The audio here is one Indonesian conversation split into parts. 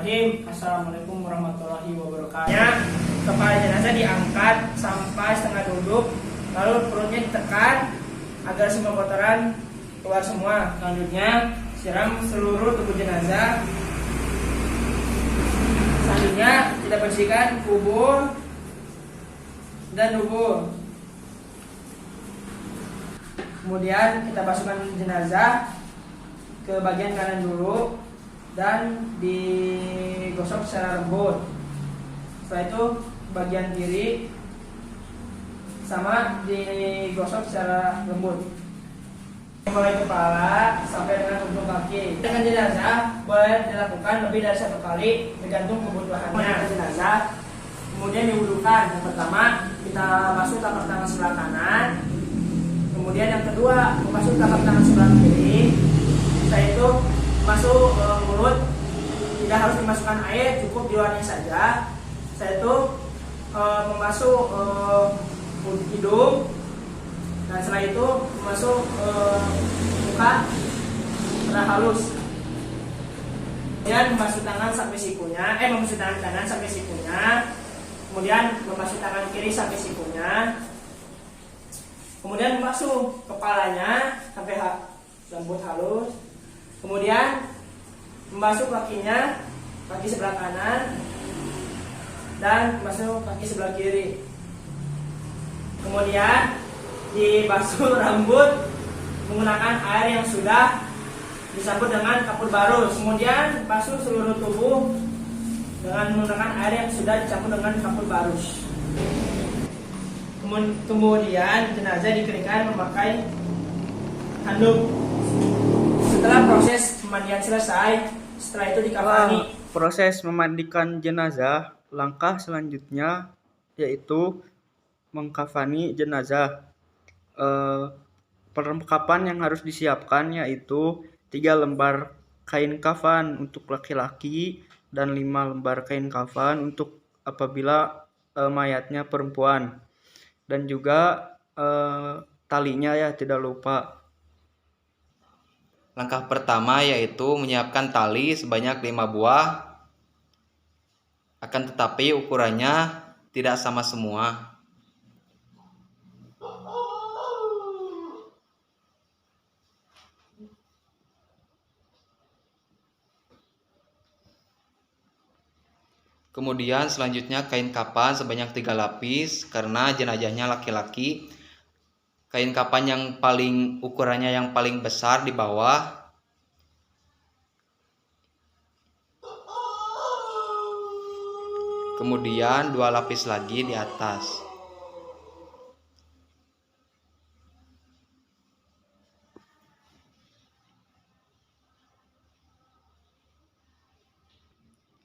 Bismillahirrahmanirrahim. Assalamualaikum warahmatullahi wabarakatuh. Kepala jenazah diangkat sampai setengah duduk, lalu perutnya ditekan agar semua kotoran keluar semua. Selanjutnya siram seluruh tubuh jenazah. Selanjutnya kita bersihkan kubur dan dubur. Kemudian kita masukkan jenazah ke bagian kanan dulu dan digosok secara lembut. Setelah itu bagian kiri sama digosok secara lembut. Mulai kepala sampai dengan ujung kaki. Dengan jenazah boleh dilakukan lebih dari satu kali tergantung kebutuhannya. Jenazah kemudian diwudukan. Yang pertama kita basuh telapak tangan sebelah kanan. Kemudian yang kedua membasuh telapak tangan sebelah kiri. Setelah itu masuk mulut, tidak harus dimasukkan air, cukup di luarnya saja. Setelah itu membasuh hidung, dan setelah itu membasuh muka secara halus. Kemudian membasuh tangan sampai sikunya, membasuh tangan kanan sampai sikunya. Kemudian membasuh tangan kiri sampai sikunya. Kemudian membasuh kepalanya sampai lembut halus. Kemudian membasuh kakinya, kaki sebelah kanan, dan membasuh kaki sebelah kiri. Kemudian dibasuh rambut menggunakan air yang sudah dicampur dengan kapur barus. Kemudian basuh seluruh tubuh dengan menggunakan air yang sudah dicampur dengan kapur barus. Kemudian jenazah dikeringkan memakai handuk. Setelah proses pemandian selesai, setelah itu dikafani. Proses memandikan jenazah, langkah selanjutnya yaitu mengkafani jenazah. Perlengkapan yang harus disiapkan yaitu 3 lembar kain kafan untuk laki-laki dan 5 lembar kain kafan untuk apabila mayatnya perempuan, dan juga talinya ya tidak lupa. Langkah pertama yaitu menyiapkan tali sebanyak 5 buah, akan tetapi ukurannya tidak sama semua. Kemudian selanjutnya kain kapan sebanyak 3 lapis karena jenazahnya laki-laki. Kain kapan yang ukurannya yang paling besar di bawah. Kemudian 2 lapis lagi di atas.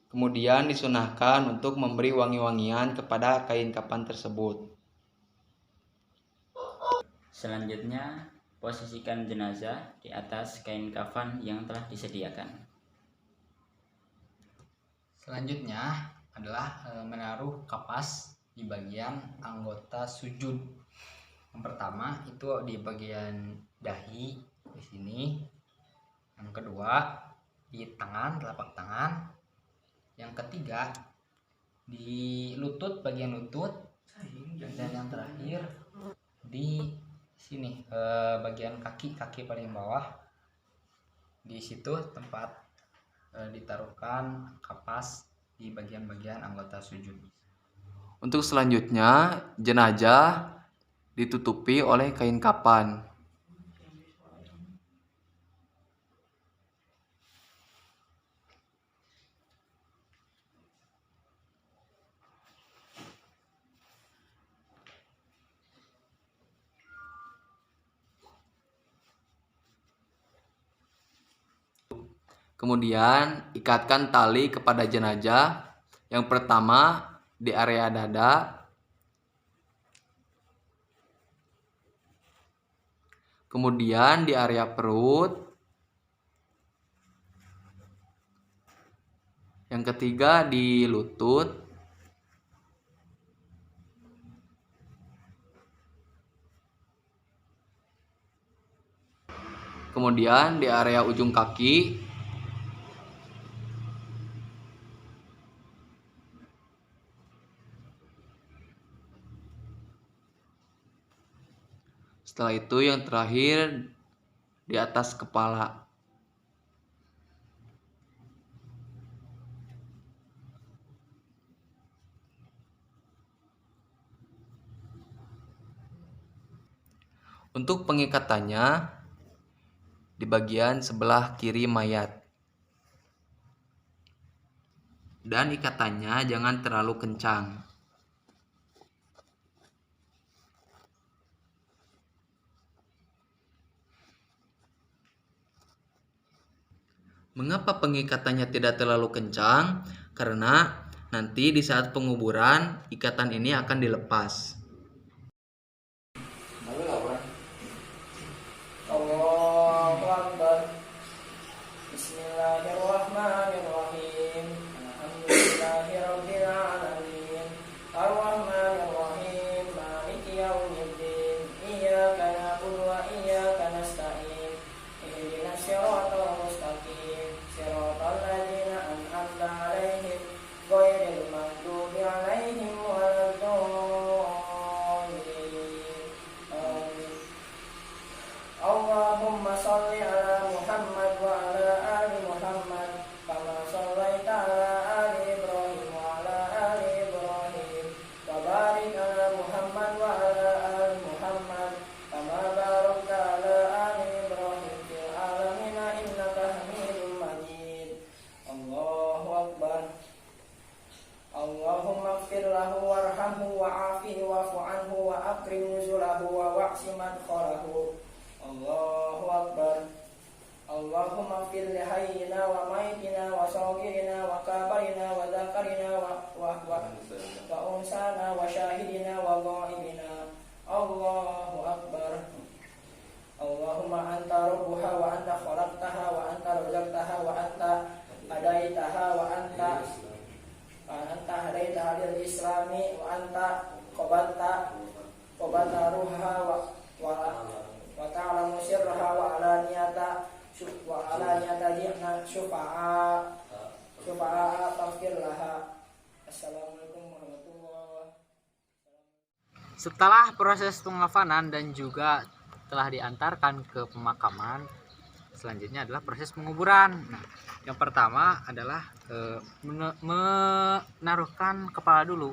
Kemudian disunahkan untuk memberi wangi-wangian kepada kain kapan tersebut. Selanjutnya, posisikan jenazah di atas kain kafan yang telah disediakan. Selanjutnya adalah menaruh kapas di bagian anggota sujud. Yang pertama itu di bagian dahi di sini. Yang kedua di tangan, telapak tangan. Yang ketiga di lutut, bagian lutut. Dan yang terakhir di sini bagian kaki paling bawah. Di situ tempat ditaruhkan kapas di bagian-bagian anggota sujud. Untuk selanjutnya, jenazah ditutupi oleh kain kapan. Kemudian ikatkan tali kepada jenazah. Yang pertama di area dada, kemudian di area perut, yang ketiga di lutut, kemudian di area ujung kaki, Setelah itu yang terakhir di atas kepala. Untuk pengikatannya di bagian sebelah kiri mayat. Dan ikatannya jangan terlalu kencang. Mengapa pengikatannya tidak terlalu kencang? Karena nanti di saat penguburan ikatan ini akan dilepas. Allahu Akbar. Bismillahirrahmanirrahim. Alhamdulillahirabbil alamin. Arrahmanir rahim. Maliki yaumiddin. Iyyaka na'budu wa iyyaka nasta'in. Ihdinas siratal mustaqim. Siratal ladzina an'amta 'alaihim ghairil maghdubi 'alaihim waladdallin. Amin. Allahumma shalli ala Muhammad wa ala ali Muhammad kama shallaita ala ali Ibrahim wa ala ali Ibrahim wa barik ala Muhammad wa ala ali Muhammad kama barakta ala ali Ibrahim fil alamin innaka Hamidum Majid. Allahu Akbar. Allahumma ighfir lahu warhamhu wa'afihi wa'fu anhu wa akrim nuzulahu wa wa'si madkhalahu. Allahu Akbar. Allahumma ighfir li hayyina wa mayyitina wa saghirina wa kabarina wa dzakarina wa unsana wa syahidina wa ghaibina. Allahu Akbar. Allahumma anta rabbuha wa anta khalaqtaha wa anta razaqtaha wa anta hadaitaha wa anta hadaitaha lil islami wa anta qabatta ruha wa ta'lamu sirraha wa alaniyata jihna syufa'a faghfir laha. Assalamualaikum warahmatullahi wabarakatuh. Setelah proses pengafanan dan juga telah diantarkan ke pemakaman, selanjutnya adalah proses penguburan. Nah, yang pertama adalah menaruhkan kepala dulu,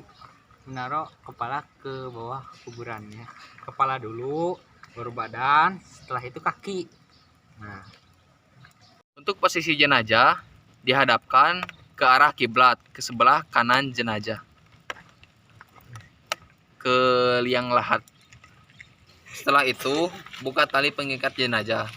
menaruh kepala ke bawah kuburannya. Kepala dulu, baru badan, setelah itu kaki. Nah, Untuk posisi jenazah dihadapkan ke arah kiblat, ke sebelah kanan jenazah, ke liang lahat. Setelah itu buka tali pengikat jenazah.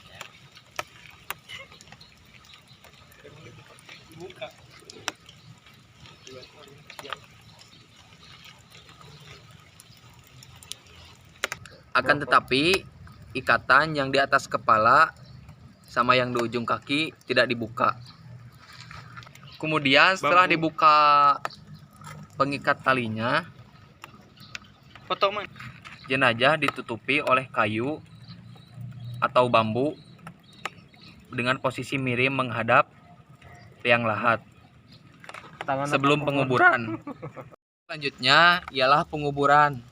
Akan tetapi ikatan yang di atas kepala sama yang di ujung kaki tidak dibuka. Kemudian setelah dibuka pengikat talinya, jenazah ditutupi oleh kayu atau bambu dengan posisi miring menghadap liang lahat sebelum penguburan. Selanjutnya ialah penguburan.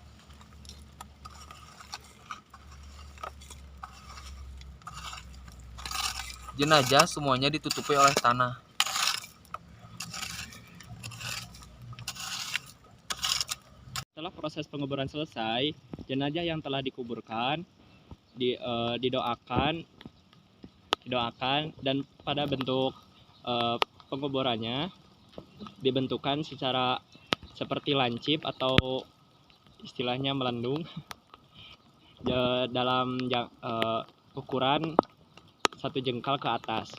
Jenazah semuanya ditutupi oleh tanah. Setelah proses penguburan selesai, jenazah yang telah dikuburkan didoakan dan pada bentuk penguburannya dibentukkan secara seperti lancip atau istilahnya melendung dalam ukuran 1 jengkal ke atas.